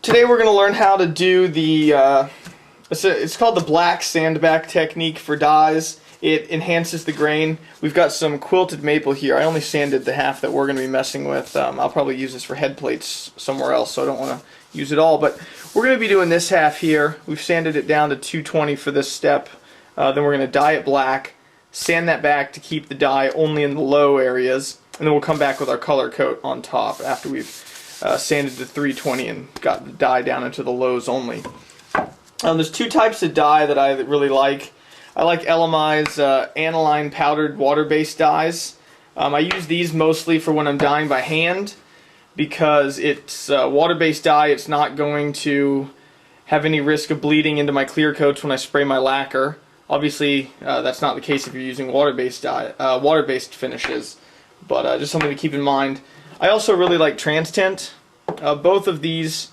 Today we're going to learn how to do the, it's called the black sandback technique for dyes. It enhances the grain. We've got some quilted maple here. I only sanded the half that we're going to be messing with. I'll probably use this for head plates somewhere else, so I don't want to use it all. But we're going to be doing this half here. We've sanded it down to 220 for this step. Then we're going to dye it black, sand that back to keep the dye only in the low areas, and then we'll come back with our color coat on top after we've sanded to 320 and got the dye down into the lows only. There's two types of dye that I really like. I like LMI's aniline powdered water-based dyes. I use these mostly for when I'm dyeing by hand because it's water-based dye. It's not going to have any risk of bleeding into my clear coats when I spray my lacquer. Obviously, that's not the case if you're using water-based dye, water-based finishes, but just something to keep in mind. I also really like trans tint. Both of these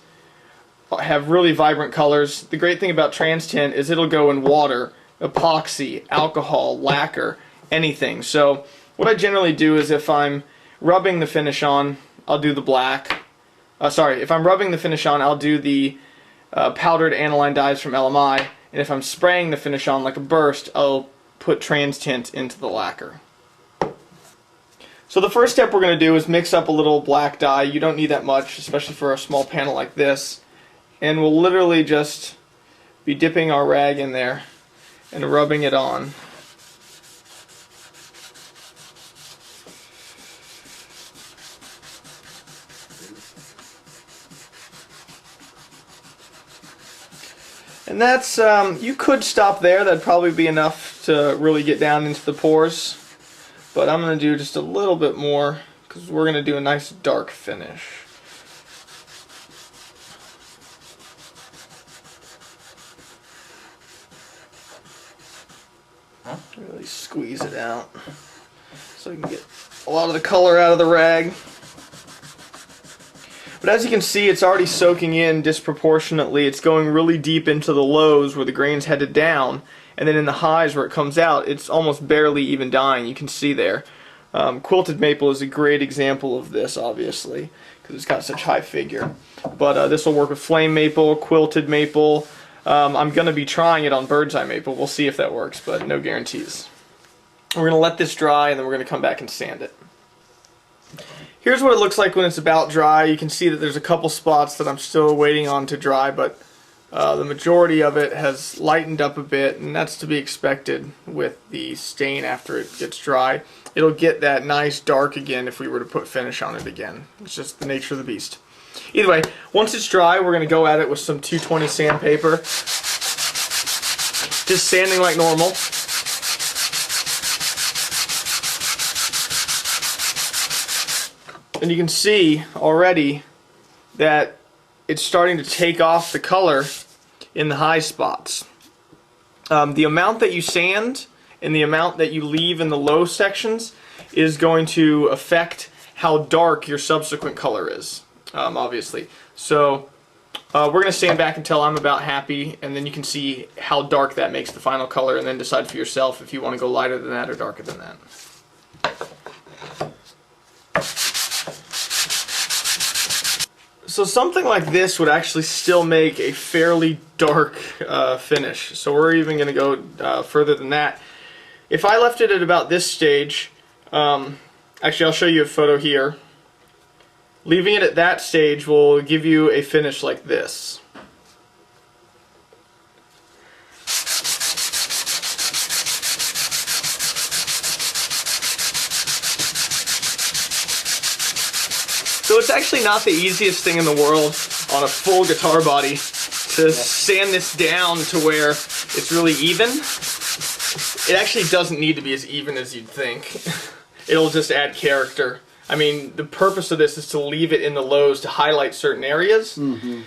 have really vibrant colors. The great thing about trans tint is it'll go in water, epoxy, alcohol, lacquer, anything. So what I generally do is if I'm rubbing the finish on, I'll do the black. If I'm rubbing the finish on, I'll do the powdered aniline dyes from LMI. And if I'm spraying the finish on like a burst, I'll put trans tint into the lacquer. So the first step we're going to do is mix up a little black dye. You don't need that much, especially for a small panel like this. And we'll literally just be dipping our rag in there and rubbing it on. And that's, you could stop there. That'd probably be enough to really get down into the pores. But I'm going to do just a little bit more because we're going to do a nice dark finish. Really squeeze it out so you can get a lot of the color out of the rag. But as you can see, it's already soaking in disproportionately. It's going really deep into the lows where the grain's headed down, and then in the highs where it comes out, it's almost barely even dyeing. You can see there. Quilted maple is a great example of this, obviously, because it's got such high figure. But this will work with flame maple, quilted maple. I'm going to be trying it on bird's eye maple. We'll see if that works, but no guarantees. We're going to let this dry, and then we're going to come back and sand it. Here's what it looks like when it's about dry. You can see that there's a couple spots that I'm still waiting on to dry, but the majority of it has lightened up a bit, and that's to be expected with the stain after it gets dry. It'll get that nice dark again if we were to put finish on it again. It's just the nature of the beast. Either way, once it's dry, we're going to go at it with some 220 sandpaper. Just sanding like normal. And you can see already that it's starting to take off the color in the high spots. The amount that you sand and the amount that you leave in the low sections is going to affect how dark your subsequent color is, obviously. So we're going to sand back until I'm about happy, and then you can see how dark that makes the final color, and then decide for yourself if you want to go lighter than that or darker than that. So something like this would actually still make a fairly dark finish. So we're even going to go further than that. If I left it at about this stage, actually I'll show you a photo here. Leaving it at that stage will give you a finish like this. So it's actually not the easiest thing in the world on a full guitar body to sand this down to where it's really even. It actually doesn't need to be as even as you'd think. It'll just add character. I mean, the purpose of this is to leave it in the lows to highlight certain areas, and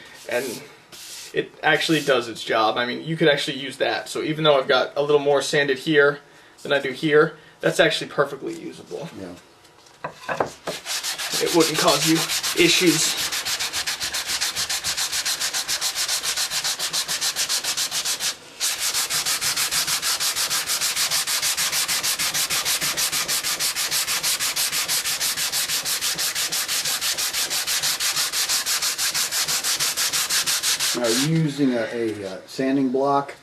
it actually does its job. I mean, you could actually use that. So even though I've got a little more sanded here than I do here, that's actually perfectly usable. Yeah. It wouldn't cause you issues. Now, are you using a sanding block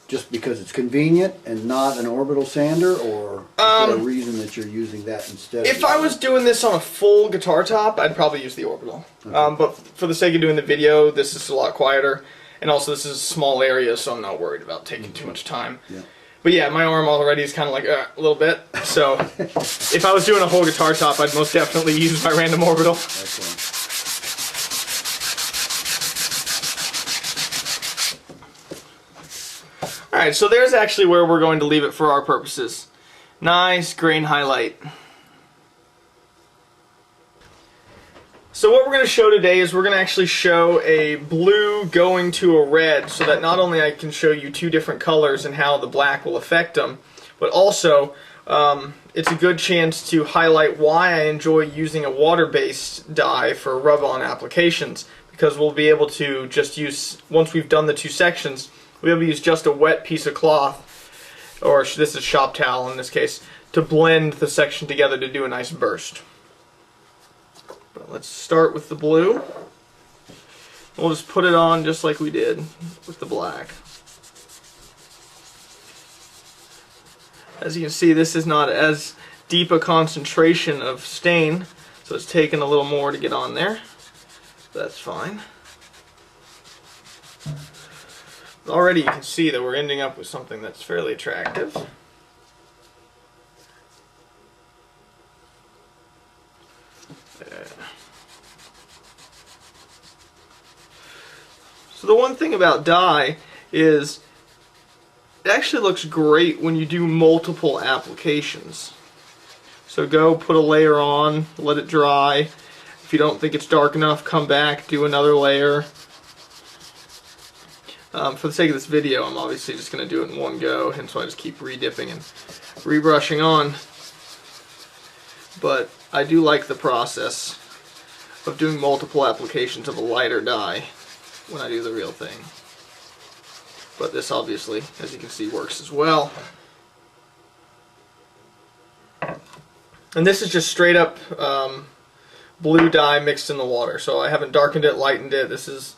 just because it's convenient and not an orbital sander, or is there a reason that you're using that instead? If I was doing this on a full guitar top, I'd probably use the orbital. Okay. But for the sake of doing the video, this is a lot quieter, and also this is a small area, so I'm not worried about taking too much time. Yeah. But yeah, my arm already is kind of like a little bit, so if I was doing a whole guitar top, I'd most definitely use my random orbital. Excellent. Alright, so there's actually where we're going to leave it for our purposes. Nice grain highlight. So what we're going to show today is we're going to actually show a blue going to a red, so that not only I can show you two different colors and how the black will affect them, but also it's a good chance to highlight why I enjoy using a water-based dye for rub-on applications, because we'll be able to just use, once we've done the two sections, we'll be able to use just a wet piece of cloth, or this is shop towel in this case, to blend the section together to do a nice burst. But let's start with the blue. We'll just put it on just like we did with the black. As you can see, this is not as deep a concentration of stain, so it's taken a little more to get on there. That's fine. Already you can see that we're ending up with something that's fairly attractive. There. So the one thing about dye is it actually looks great when you do multiple applications. So go put a layer on, let it dry. If you don't think it's dark enough, come back, do another layer. For the sake of this video, I'm obviously just going to do it in one go, and so I just keep re-dipping and rebrushing on. But I do like the process of doing multiple applications of a lighter dye when I do the real thing. But this obviously, as you can see, works as well. And this is just straight up blue dye mixed in the water, so I haven't darkened it, lightened it. This is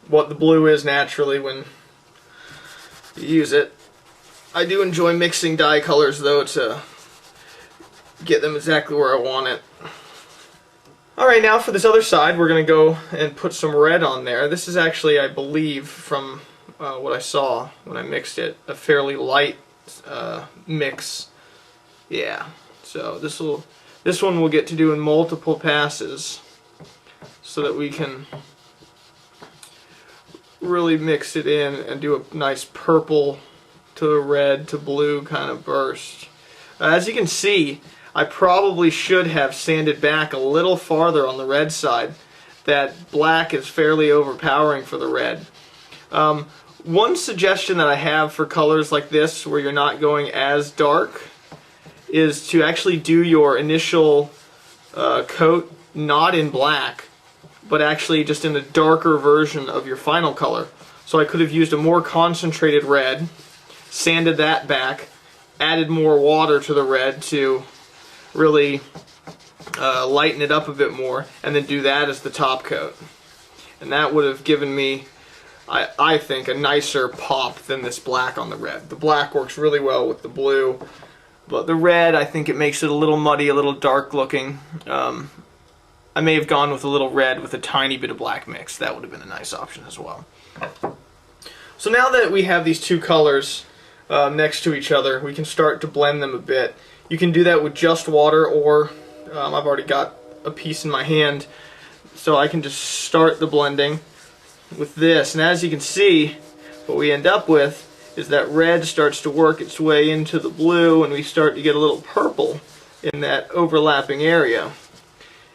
what the blue is naturally when you use it. I do enjoy mixing dye colors though to get them exactly where I want it. Alright, now for this other side we're going to go and put some red on there. This is actually, I believe, from what I saw when I mixed it, a fairly light mix. Yeah, so this one we'll get to do in multiple passes so that we can really mix it in and do a nice purple to red to blue kind of burst. As you can see, I probably should have sanded back a little farther on the red side. That black is fairly overpowering for the red. One suggestion that I have for colors like this where you're not going as dark is to actually do your initial coat not in black, but actually just in a darker version of your final color. So I could have used a more concentrated red, sanded that back, added more water to the red to really lighten it up a bit more, and then do that as the top coat. And that would have given me, I think, a nicer pop than this black on the red. The black works really well with the blue, but the red, I think it makes it a little muddy, a little dark looking. I may have gone with a little red with a tiny bit of black mix. That would have been a nice option as well. So now that we have these two colors next to each other, we can start to blend them a bit. You can do that with just water, or I've already got a piece in my hand, so I can just start the blending with this. And as you can see, what we end up with is that red starts to work its way into the blue, and we start to get a little purple in that overlapping area.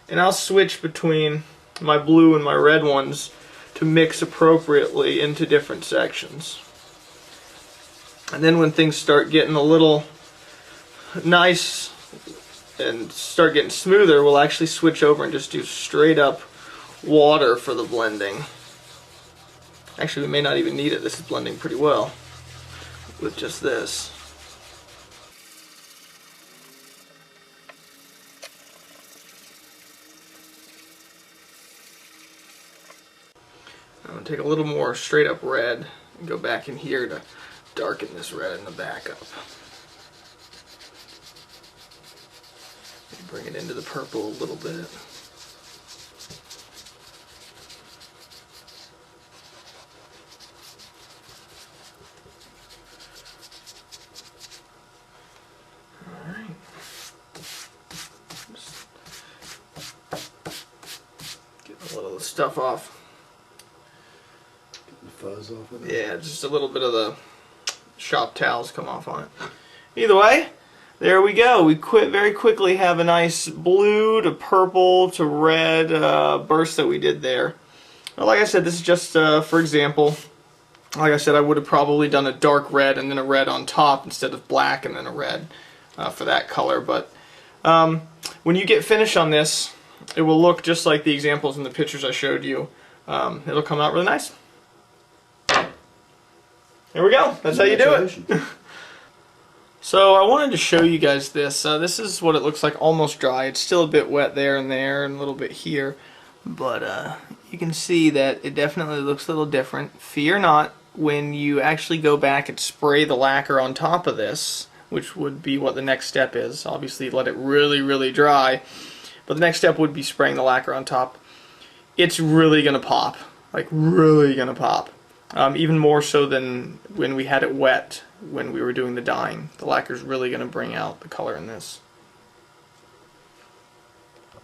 And I'll switch between my blue and my red ones to mix appropriately into different sections. And then when things start getting a little nice and start getting smoother, we'll actually switch over and just do straight up water for the blending. Actually, we may not even need it. This is blending pretty well with just this. take a little more straight up red and go back in here to darken this red in the back up. Bring it into the purple a little bit. Alright. Getting a little of the stuff off. Getting the fuzz off of it. Yeah, just a little bit of the shop towels come off on it. Either way, there we go. We very quickly have a nice blue to purple to red burst that we did there. Well, like I said, this is just for example. Like I said, I would have probably done a dark red and then a red on top instead of black and then a red for that color. But when you get finished on this, it will look just like the examples in the pictures I showed you. It'll come out really nice. There we go. That's how you do it. So I wanted to show you guys this. This is what it looks like almost dry. It's still a bit wet there and a little bit here. But you can see that it definitely looks a little different. Fear not, when you actually go back and spray the lacquer on top of this, which would be what the next step is. Obviously let it really, really dry. But the next step would be spraying the lacquer on top. It's really going to pop. Like really going to pop. Even more so than when we had it wet when we were doing the dyeing. The lacquer is really going to bring out the color in this.